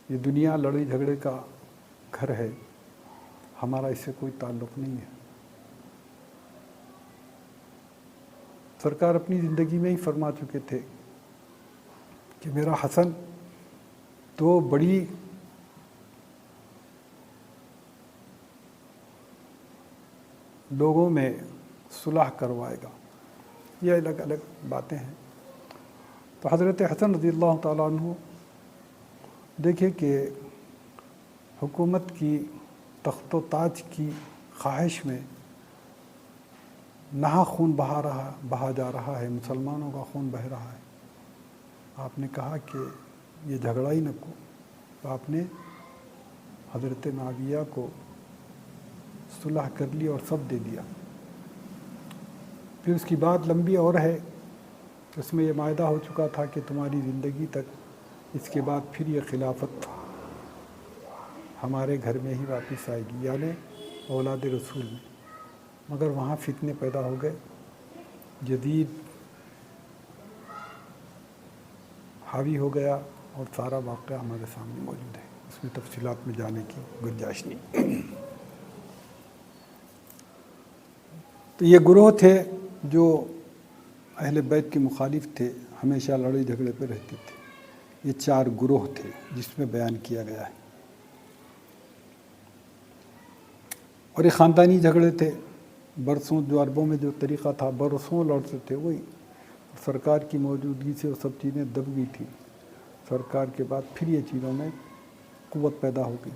یہ دنیا لڑائی جھگڑے کا گھر ہے، ہمارا اس سے کوئی تعلق نہیں ہے. سرکار اپنی زندگی میں ہی فرما چکے تھے کہ میرا حسن تو بڑی لوگوں میں صلح کروائے گا. یہ الگ الگ باتیں ہیں. تو حضرت حسن رضی اللہ تعالیٰ عنہ دیکھیں کہ حکومت کی تخت و تاج کی خواہش میں نہا خون بہا جا رہا ہے، مسلمانوں کا خون بہہ رہا ہے. آپ نے کہا کہ یہ جھگڑا ہی نہ کو. تو آپ نے حضرت معاویہ کو صلح کر لی اور سب دے دیا. پھر اس کی بات لمبی اور ہے، اس میں یہ معاہدہ ہو چکا تھا کہ تمہاری زندگی تک اس کے بعد پھر یہ خلافت ہمارے گھر میں ہی واپس آئے گی، یعنی اولاد رسول میں. مگر وہاں فتنے پیدا ہو گئے، جدید حاوی ہو گیا، اور سارا واقعہ ہمارے سامنے موجود ہے. اس میں تفصیلات میں جانے کی گنجائش نہیں. تو یہ گروہ تھے جو اہل بیت کے مخالف تھے، ہمیشہ لڑائی جھگڑے پہ رہتے تھے. یہ 4 گروہ تھے جس میں بیان کیا گیا ہے. اور یہ خاندانی جھگڑے تھے. برسوں جو عربوں میں جو طریقہ تھا، برسوں لڑتے تھے وہی. سرکار کی موجودگی سے وہ سب چیزیں دب گئی تھیں. سرکار کے بعد پھر یہ چیزوں میں قوت پیدا ہو گئی.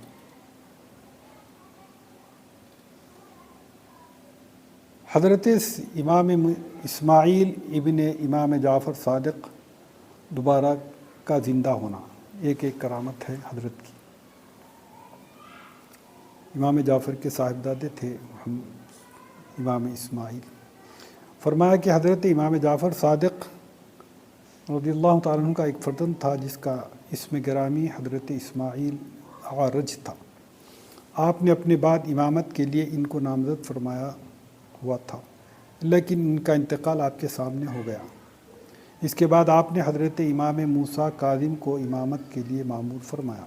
حضرت امام اسماعیل ابن امام جعفر صادق دوبارہ کا زندہ ہونا ایک کرامت ہے حضرت کی. امام جعفر کے صاحبزادے تھے امام اسماعیل. فرمایا کہ حضرت امام جعفر صادق رضی اللہ تعالیٰ عنہ کا ایک فرزند تھا جس کا اسم گرامی حضرت اسماعیل عارج تھا. آپ نے اپنے بعد امامت کے لیے ان کو نامزد فرمایا ہوا تھا، لیکن ان کا انتقال آپ کے سامنے ہو گیا. اس کے بعد آپ نے حضرت امام موسیٰ کاظم کو امامت کے لیے مامور فرمایا.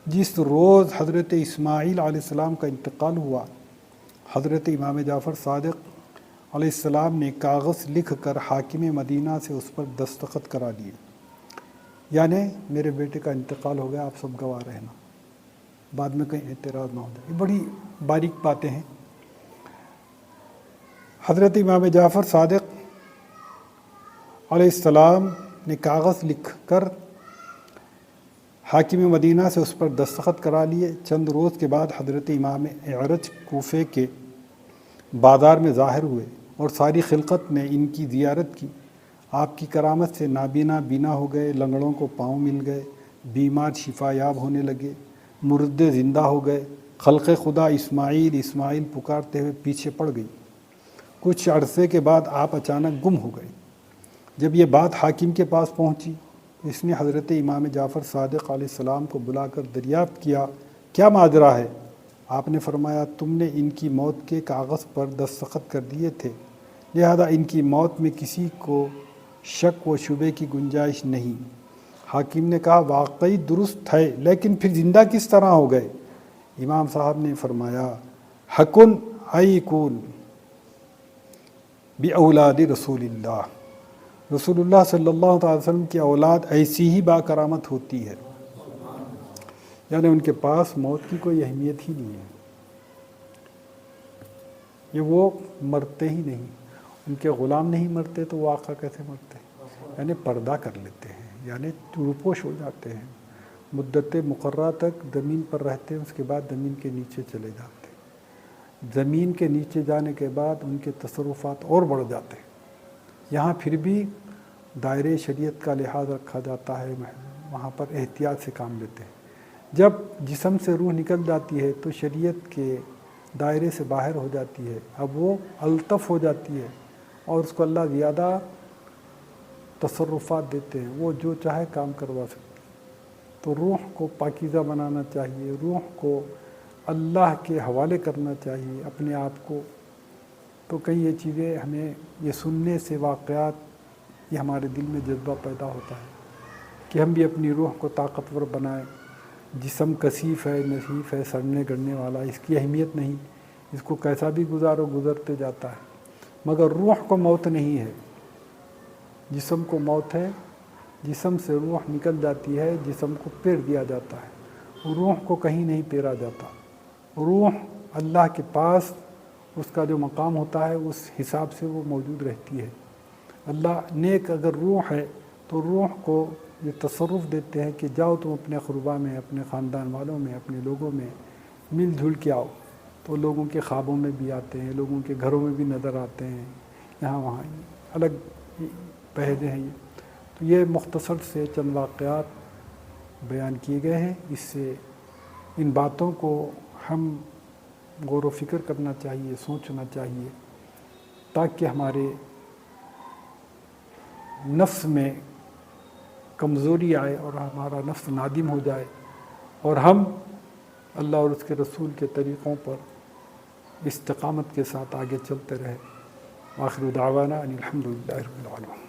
جس روز حضرت اسماعیل علیہ السلام کا انتقال ہوا، حضرت امام جعفر صادق علیہ السلام نے کاغذ لکھ کر حاکم مدینہ سے اس پر دستخط کرا دیے، یعنی میرے بیٹے کا انتقال ہو گیا، آپ سب گواہ رہنا، بعد میں کہیں اعتراض نہ ہو جائے. یہ بڑی باریک باتیں ہیں. حضرت امام جعفر صادق علیہ السلام نے کاغذ لکھ کر حاکم مدینہ سے اس پر دستخط کرا لیے. چند روز کے بعد حضرت امام اعرج کوفے کے بازار میں ظاہر ہوئے اور ساری خلقت نے ان کی زیارت کی. آپ کی کرامت سے نابینا بینا ہو گئے، لنگڑوں کو پاؤں مل گئے، بیمار شفا یاب ہونے لگے، مردے زندہ ہو گئے. خلق خدا اسماعیل اسماعیل پکارتے ہوئے پیچھے پڑ گئی. کچھ عرصے کے بعد آپ اچانک گم ہو گئے. جب یہ بات حاکم کے پاس پہنچی، اس نے حضرت امام جعفر صادق علیہ السلام کو بلا کر دریافت کیا، کیا ماجرا ہے؟ آپ نے فرمایا، تم نے ان کی موت کے کاغذ پر دستخط کر دیے تھے، لہذا ان کی موت میں کسی کو شک و شبے کی گنجائش نہیں. حاکم نے کہا، واقعی درست ہے، لیکن پھر زندہ کس طرح ہو گئے؟ امام صاحب نے فرمایا، حقن ایکون بی اولاد رسول اللہ، رسول اللہ صلی اللہ علیہ وسلم کی اولاد ایسی ہی با کرامت ہوتی ہے، یعنی ان کے پاس موت کی کوئی اہمیت ہی نہیں ہے. یہ وہ مرتے ہی نہیں. ان کے غلام نہیں مرتے تو وہ آقا کیسے مرتے؟ یعنی پردہ کر لیتے ہیں، یعنی روپوش ہو جاتے ہیں، مدت مقررہ تک زمین پر رہتے ہیں، اس کے بعد زمین کے نیچے چلے جاتے ہیں. زمین کے نیچے جانے کے بعد ان کے تصرفات اور بڑھ جاتے ہیں. یہاں پھر بھی دائرے شریعت کا لحاظ رکھا جاتا ہے، وہاں پر احتیاط سے کام لیتے ہیں. جب جسم سے روح نکل جاتی ہے تو شریعت کے دائرے سے باہر ہو جاتی ہے، اب وہ الطف ہو جاتی ہے اور اس کو اللہ زیادہ تصرفات دیتے ہیں، وہ جو چاہے کام کروا سکتے ہیں۔ تو روح کو پاکیزہ بنانا چاہیے، روح کو اللہ کے حوالے کرنا چاہیے اپنے آپ کو۔ تو کئی یہ چیزیں ہمیں یہ سننے سے واقعات، یہ ہمارے دل میں جذبہ پیدا ہوتا ہے کہ ہم بھی اپنی روح کو طاقتور بنائیں۔ جسم کثیف ہے، نحیف ہے، سڑنے گڑنے والا، اس کی اہمیت نہیں، اس کو کیسا بھی گزارو گزرتے جاتا ہے، مگر روح کو موت نہیں ہے۔ جسم کو موت ہے، جسم سے روح نکل جاتی ہے، جسم کو پیر دیا جاتا ہے، روح کو کہیں نہیں پیرا جاتا۔ روح اللہ کے پاس اس کا جو مقام ہوتا ہے اس حساب سے وہ موجود رہتی ہے۔ اللہ نیک اگر روح ہے تو روح کو یہ تصرف دیتے ہیں کہ جاؤ تم اپنے قربا میں، اپنے خاندان والوں میں، اپنے لوگوں میں مل جل کے آؤ۔ تو لوگوں کے خوابوں میں بھی آتے ہیں، لوگوں کے گھروں میں بھی نظر آتے ہیں، یہاں وہاں الگ پہلے ہیں۔ تو یہ مختصر سے چند واقعات بیان کیے گئے ہیں، اس سے ان باتوں کو ہم غور و فکر کرنا چاہیے، سوچنا چاہیے، تاکہ ہمارے نفس میں کمزوری آئے اور ہمارا نفس نادم ہو جائے اور ہم اللہ اور اس کے رسول کے طریقوں پر استقامت کے ساتھ آگے چلتے رہے۔ آخر دعوانا ان الحمد للہ رب العالمین۔